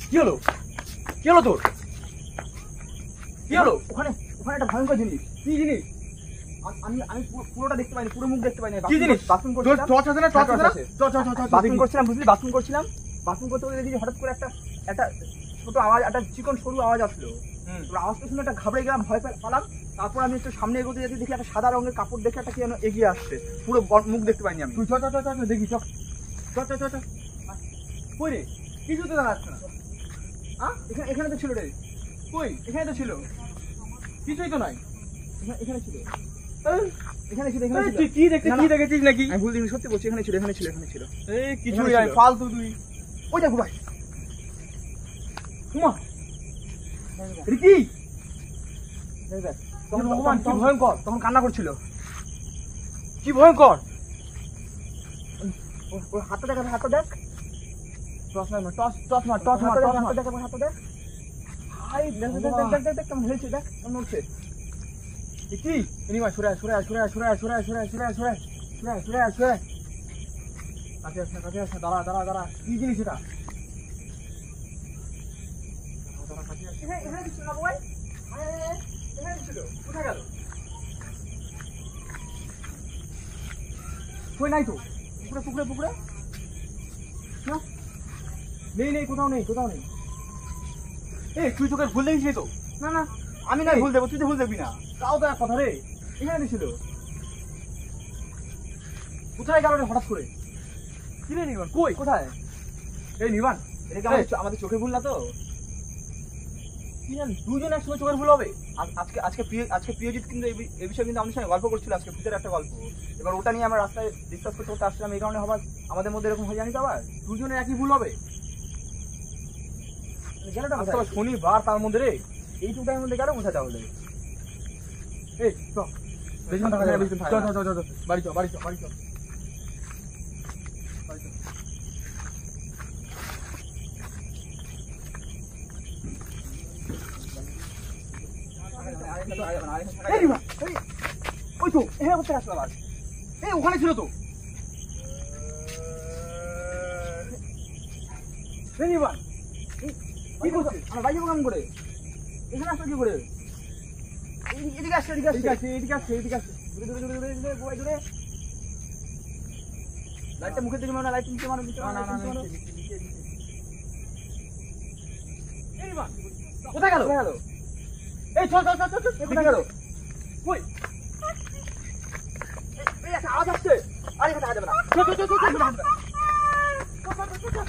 কি হলো? কি হলো তোর? কি হলো? ওখানে ওখানে একটা ভয়ঙ্কর জিনিস। কি জিনিস? আমি পুরোটা দেখতে পাইনি, পুরো মুখ দেখতে পাইনি। কি জিনিস? বাথরুম তোর করছিলাম, টর্চ আছে না? টর্চ আছে না? বাথরুম করছিলাম, বুঝলি? বাথরুম করছিলাম, বাথরুম করতে করতে দেখি হঠাৎ করে একটা একটা ছোট আওয়াজ, একটা চিকন সরু আওয়াজ আসলো। তোর আওয়াজটা শুনে একটা ঘাবড়ে গেলাম, ভয় পেলাম। তারপর আমি একটু সামনে এগোতে যেতে দেখি একটা সাদা রঙের কাপড় দেখে একটা কি যেন এগিয়ে আসছে, পুরো মুখ দেখতে পাইনি আমি। তুই চ দেখি, চ কই রে? কিছু তো দেখা যাচ্ছে না। এখানে এখানে তো ছিল রে, কই? এখানে তো ছিল, কিছুই তো নাই। এখানে ছিল, এই, এখানে ছিল, এখানে ছিল। তুই কি দেখছিস? না, কি না। দেখেছিস নাকি? আমি ভুল দিন, সত্যি বলছি, এখানে ছিল, এখানে ছিল, এখানে ছিল। এই কিছু এখানে নাই, ছিল। ফালতু তুই। ওই দেখো ভাই, উমা, এটা কি? তখন ভগবান, কি ভয়ঙ্কর! তখন কান্না করছিল। কি ভয়ঙ্কর! ওর হাতটা দেখ, হাতটা দেখ, টর্চ মার, টর্চ মার, টর্চ মার, টর্চ মার। হাতটা দেখ, হাতটা দেখ। ভাই দেখ দেখ দেখ দেখ দেখ কেমন হয়েছে, দেখ কেমন হচ্ছে। এ কি? এনিমা সরে আয়, সরে আয়, সরে আয়, সরে আয়, সরে আয়, সরে আয়, সরে আয়, সরে আয়, সরে আয়, সরে আয়, সরে আয়। কাছে আসছে, কাছে আসছে, দাঁড়া, দাঁড়া, দাঁড়া। কি জিনিস এটা? দাঁড়া, কাছে আসছে। এখানে ছিল না ভাই, এখানে ছিল, কোথায় গেল? কই নাই তো? পুকুরে পুকুরে পুকুরে না, নেই নেই, কোথাও নেই, কোথাও নেই। এই তুই চোখের ভুল দেখিস তো? না না, আমি না ভুল দেবো, তুই তো ভুল দেখবি না। তাও তো এক কথা রে। এখানে ছিল। কোথায় গেল রে হঠাৎ করে? কি রে নির্বাণ, কই? কোথায়? এই নির্বাণ, এটা কি আমাদের চোখে ভুল না তো? কি জানি দুজন একসঙ্গে চোখের ভুল হবে? আজকে আজকে আজকে প্রিয়জিৎ কিন্তু এই বিষয়ে কিন্তু আমাদের সঙ্গে গল্প করছিল, আজকে ভূতের একটা গল্প। এবার ওটা নিয়ে আমরা রাস্তায় ডিসকাস করতে করতে আসছিলাম, এই কারণে হবার আমাদের মধ্যে এরকম হয়ে জানি তো আবার দুজনের একই ভুল হবে? গেলটা আজকে আবার শনিবার, তার মধ্যে রে। এইটুকু টাইমের মধ্যে গেল কোথায় তাহলে? এই চ, বেশিক্ষণ থাকা যাবে না। বেশিক্ষণ চ থাকা চ চ চ, বাড়ি চ, বাড়ি চ, বাড়ি চ, বাড়ি চ। এই রিমা, এই, ওই তো এখানে কোথায় আসলো আবার? এই ওখানে ছিল তো। এই রিমা, কি করছিস? আমার বাইকে কেমন করে এখানে আসলো কি করে? এদিকে আসছে, এদিকে ঠিক আসছে, আছে, এদিকে আসছে, এদিকে আসছে। দূরে দূরে দূরে দূরে দূরে বই দূরে। লাইটটা মুখের দিকে মারো না, লাইট নিচে মারো, নিচে মারো, নিচে মারো। এই রিমা, কোথায় গেল? কোথায় গেল? এই চল চল চল চল, এই কোথায় গেল? কই? এই একটা আওয়াজ আসছে, আরে এখানে থাকা যাবে না। চল চল চল চল, আরে এখানে থাকা যাবে না।